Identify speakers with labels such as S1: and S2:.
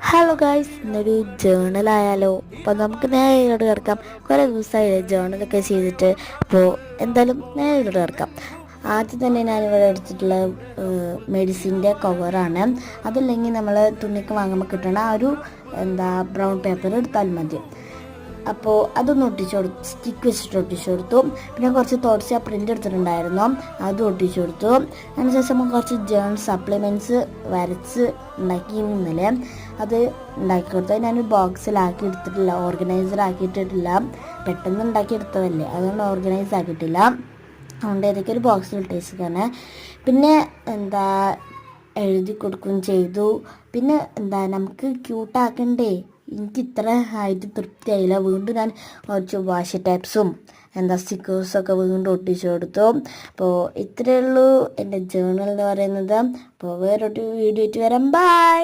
S1: Hello guys, ഇന്നൊരു ജേണലായാലോ? അപ്പോൾ നമുക്ക് നേരെ ഇതിലോട്ട് കിടക്കാം. കുറേ ദിവസമായില്ലേ ജേണലൊക്കെ ചെയ്തിട്ട്. അപ്പോൾ എന്തായാലും നേരെ ഇതിലോട്ട് കിടക്കാം. ആദ്യം തന്നെ ഞാനിവിടെ എടുത്തിട്ടുള്ള മെഡിസിൻ്റെ കവറാണ്. അതല്ലെങ്കിൽ നമ്മൾ തുണിക്ക് വാങ്ങുമ്പോൾ കിട്ടണ ആ ഒരു ബ്രൗൺ പേപ്പർ എടുത്താൽ മതി. അപ്പോൾ അതൊന്ന് സ്റ്റിക്ക് വെച്ചിട്ട് ഒട്ടിച്ചു കൊടുത്തു. പിന്നെ കുറച്ച് തോട്ട്സ് പ്രിൻ്റ് എടുത്തിട്ടുണ്ടായിരുന്നു, അത് ഒട്ടിച്ചു കൊടുത്തു. അതിനുശേഷം കുറച്ച് സപ്ലിമെൻറ്റ്സ് വരച്ച് ഉണ്ടാക്കി ഇന്നലെ അത് ഉണ്ടാക്കി കൊടുത്തു. ഞാനൊരു ബോക്സിലാക്കി എടുത്തിട്ടില്ല, ഓർഗനൈസർ ആക്കിയിട്ടിട്ടില്ല. പെട്ടെന്ന് ഉണ്ടാക്കി എടുത്തതല്ലേ, അതുകൊണ്ട് ഓർഗനൈസ് ആക്കിയിട്ടില്ല. അതുകൊണ്ട് ഏതൊക്കെ ഒരു ബോക്സിൽ ഇട്ടേക്കാണ്. പിന്നെ എഴുതി കൊടുക്കുകയും ചെയ്തു. പിന്നെ നമുക്ക് ക്യൂട്ടാക്കണ്ടേ, എനിക്ക് ഇത്ര ആയിട്ട് തൃപ്തിയായില്ല. വീണ്ടും ഞാൻ കുറച്ച് വാഷി ടൈപ്സും സ്റ്റിക്കേഴ്സൊക്കെ വീണ്ടും ഒട്ടിച്ചു കൊടുത്തു. അപ്പോൾ ഇത്രയേ ഉള്ളൂ എൻ്റെ ജേണൽ എന്ന് പറയുന്നത്. അപ്പോൾ വേറൊരു വീഡിയോ ആയിട്ട് വരാം. ബൈ.